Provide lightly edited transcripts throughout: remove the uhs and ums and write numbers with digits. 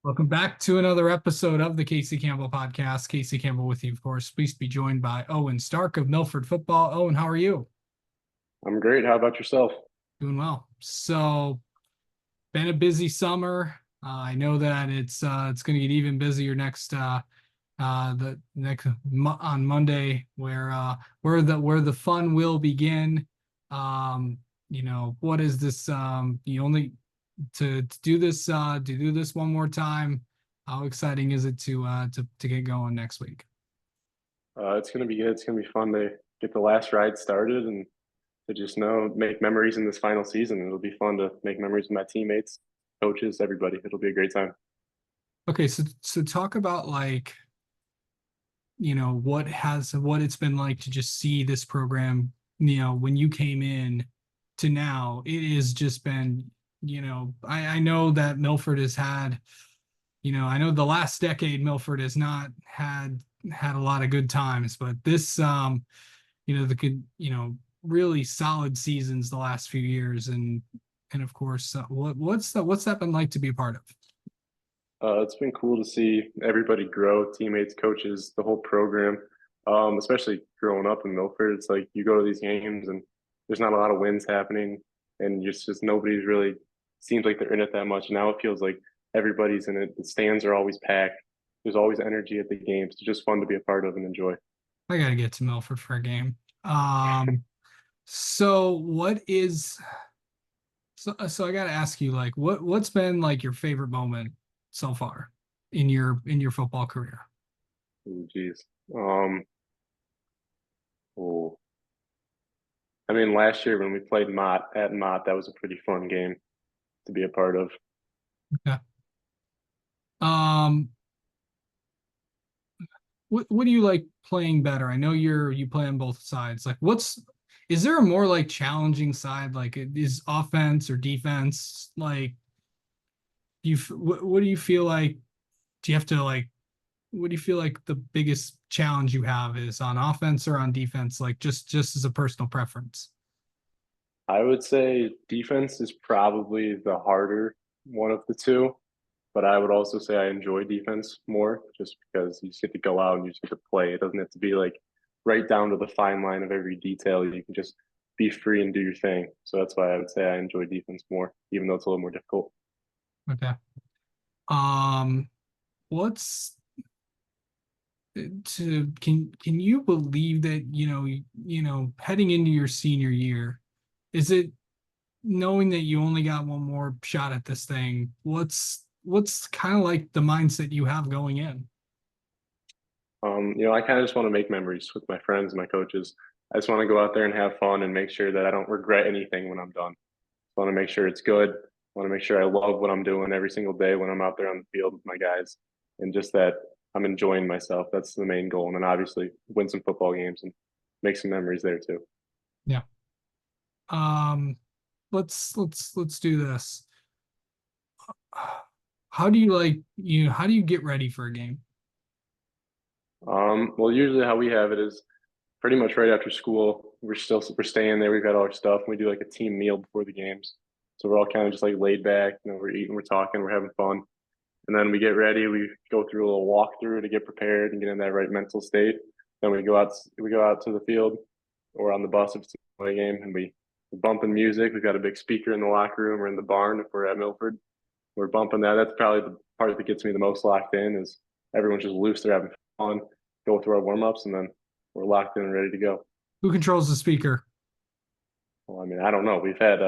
Welcome back to another episode of the Casey Campbell podcast. Casey Campbell with you, of course. Pleased to be joined by Owen Stark of Milford Football. Owen, how are you? I'm great. How about yourself? Doing well. So, been a busy summer. I know that it's going to get even busier next the next on Monday, where the fun will begin. What is this? You only to do this one more time. How exciting is it to get going next week? It's gonna be good. It's gonna be fun to get the last ride started and to just make memories in this final season. It'll be fun to make memories with my teammates, coaches, everybody. It'll be a great time. Okay, so talk about like what it's been like to just see this program. When you came in to now, it has just been. I know that Milford has had. I know the last decade Milford has not had a lot of good times, but this the good really solid seasons the last few years, and of course what's that been like to be a part of? It's been cool to see everybody grow, teammates, coaches, the whole program. Especially growing up in Milford, it's like you go to these games and there's not a lot of wins happening, and just nobody's really seems like they're in it that much. Now it feels like everybody's in it. The stands are always packed. There's always energy at the games. It's just fun to be a part of and enjoy. I gotta get to Milford for a game. So what is so I gotta ask you, like, what's been like your favorite moment so far in your football career? Ooh, geez. Oh, I mean, last year when we played Mott, that was a pretty fun game to be a part of. Okay. Um, what do you like playing better? I know you play on both sides. Like, is there a more like challenging side? Like, is offense or defense? Like, what do you feel like? Do you have to like? What do you feel like the biggest challenge you have is on offense or on defense? Like, just as a personal preference. I would say defense is probably the harder one of the two, but I would also say I enjoy defense more just because you just get to go out and you just get to play. It doesn't have to be like right down to the fine line of every detail. You can just be free and do your thing. So that's why I would say I enjoy defense more, even though it's a little more difficult. Okay. Um, what's to can you believe that heading into your senior year, is it knowing that you only got one more shot at this thing? What's kind of like the mindset you have going in? I kind of just want to make memories with my friends, my coaches. I just want to go out there and have fun and make sure that I don't regret anything when I'm done. I want to make sure it's good. I want to make sure I love what I'm doing every single day when I'm out there on the field with my guys, and just that I'm enjoying myself. That's the main goal. And then obviously win some football games and make some memories there too. Yeah. Um, let's do this. How do you get ready for a game? Well, usually how we have it is pretty much right after school. We're staying there. We've got all our stuff. And we do like a team meal before the games, so we're all kind of just like laid back. We're eating, we're talking, we're having fun, and then we get ready. We go through a little walkthrough to get prepared and get in that right mental state. Then we go out. We go out to the field or on the bus if it's a away game, and we're bumping music. We've got a big speaker in the locker room or in the barn if we're at Milford. We're bumping that. That's probably the part that gets me the most locked in is everyone's just loose. They're having fun. Go through our warm ups, and then we're locked in and ready to go. Who controls the speaker? Well, I mean, I don't know. We've had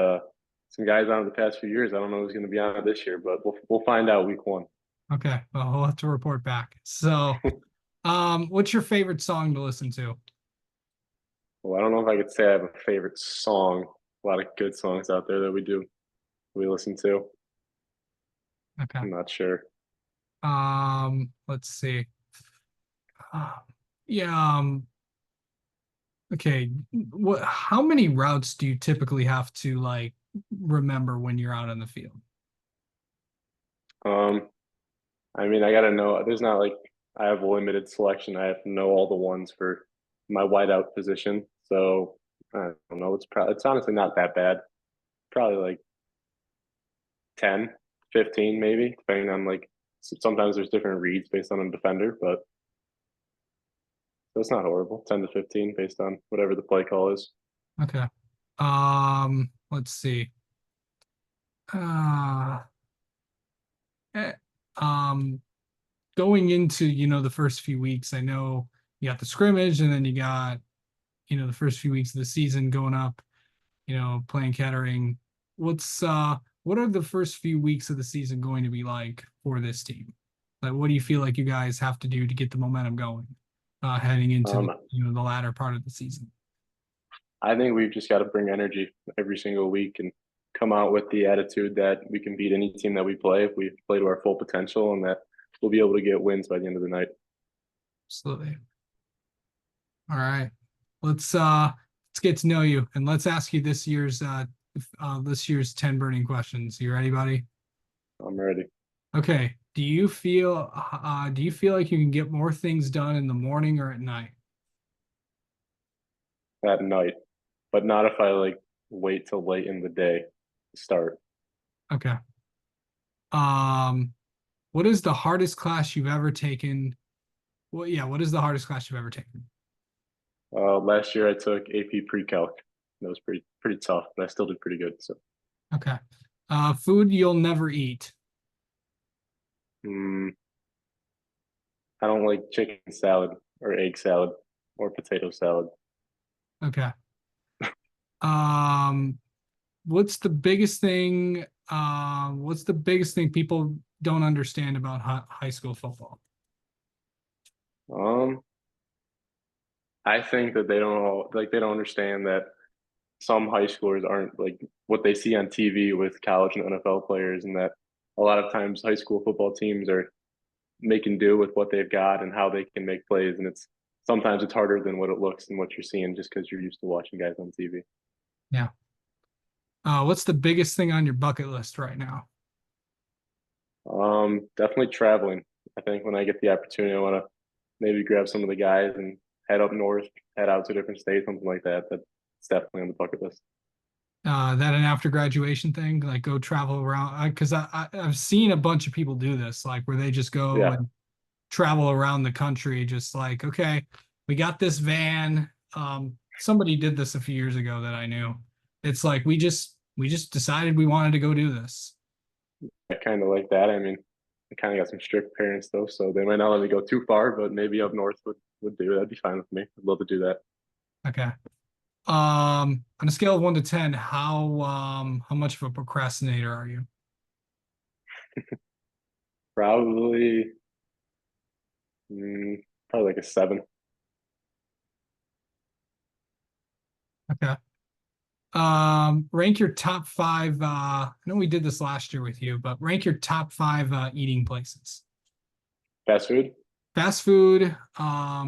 some guys on it the past few years. I don't know who's going to be on it this year, but we'll find out week one. Okay, well, we'll have to report back. So, what's your favorite song to listen to? Well, I don't know if I could say I have a favorite song. A lot of good songs out there that we listen to. Okay. I'm not sure. Let's see. Uh, yeah. Okay. How many routes do you typically have to like remember when you're out on the field? Um, I mean, I gotta know. There's not like I have a limited selection. I have to know all the ones for my wideout position. So I don't know. It's honestly not that bad. Probably like 10, 15 maybe, depending on like sometimes there's different reads based on a defender, but that's not horrible. 10 to 15 based on whatever the play call is. Okay. Let's see. Uh, eh, um, Going into, the first few weeks, I know you got the scrimmage and then you got, the first few weeks of the season going up, playing Kettering. What are the first few weeks of the season going to be like for this team? Like, what do you feel like you guys have to do to get the momentum going, heading into Um, the latter part of the season? I think we've just got to bring energy every single week and come out with the attitude that we can beat any team that we play if we play to our full potential, and that we'll be able to get wins by the end of the night. Absolutely. All right. Let's get to know you and let's ask you this year's 10 burning questions. You ready, buddy? I'm ready. Okay. Do you feel like you can get more things done in the morning or at night? At night, but not if I like wait till late in the day to start. Okay. Um, what is the hardest class you've ever taken? Well, yeah, what is the hardest class you've ever taken? Last year I took AP pre-calc. That was pretty tough, but I still did pretty good. So, Okay. Food you'll never eat. mm, I don't like chicken salad or egg salad or potato salad. Okay. Um, what's the biggest thing people don't understand about high school football? Um, I think that they don't understand that some high schoolers aren't like what they see on TV with college and NFL players, and that a lot of times high school football teams are making do with what they've got and how they can make plays, and it's sometimes it's harder than what it looks and what you're seeing just because you're used to watching guys on TV. Yeah. What's the biggest thing on your bucket list right now? Definitely traveling. I think when I get the opportunity, I want to maybe grab some of the guys and head up north, head out to a different state, something like that. That's definitely on the bucket list. That an after graduation thing, like go travel around? Because I've seen a bunch of people do this, like where they just go Yeah, and travel around the country, just like, okay, we got this van. Somebody did this a few years ago that I knew. It's like we just decided we wanted to go do this. I kind of like that. I mean, I kind of got some strict parents though, so they might not let me go too far, but maybe up north would do. That'd be fine with me. I'd love to do that. Okay. On a scale of 1 to 10, how much of a procrastinator are you? Probably, probably like a 7. Okay. Rank your top five. I know we did this last year with you, but rank your top five eating places. Fast food. Fast food,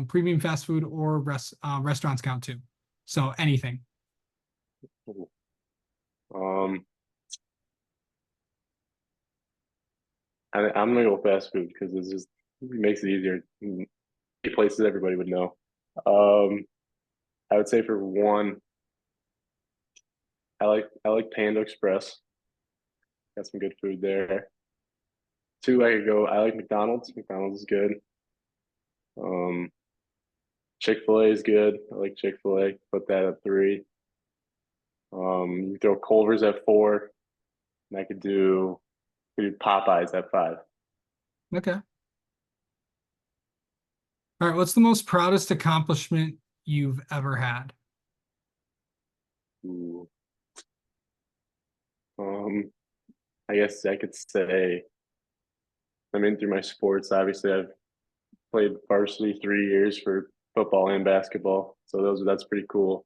premium fast food, or restaurants count too. So anything. Um, I'm gonna go fast food because it makes it easier. Places everybody would know. Um, I would say for one, I like Panda Express. Got some good food there. Two, I could go. I like McDonald's. McDonald's is good. Um, Chick-fil-A is good. I like Chick-fil-A. Put that at 3. You throw Culver's at 4, and I could do Popeyes at 5. Okay. All right. What's the most proudest accomplishment you've ever had? Ooh. Um, I guess I could say, I mean, through my sports, obviously I've played varsity 3 years for football and basketball, so that's pretty cool.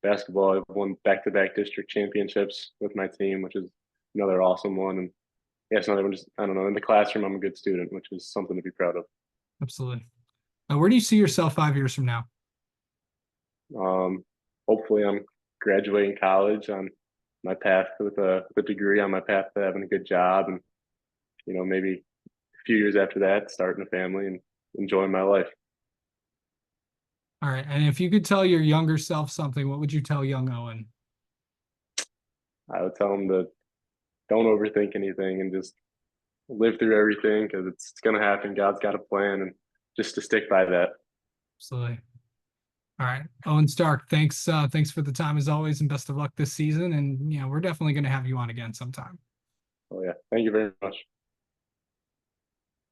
Basketball, I've won back-to-back district championships with my team, which is another awesome one. And yes, another one. Just I don't know. In the classroom, I'm a good student, which is something to be proud of. Absolutely. Where do you see yourself 5 years from now? Um, Hopefully, I'm graduating college on my path with a degree on my path to having a good job, and maybe a few years after that, starting a family and enjoying my life. All right. And if you could tell your younger self something, what would you tell young Owen? I would tell them to don't overthink anything and just live through everything because it's gonna happen. God's got a plan, and just to stick by that. Absolutely. All right, Owen Stark, thanks for the time as always, and best of luck this season. And we're definitely going to have you on again sometime. Oh yeah, thank you very much.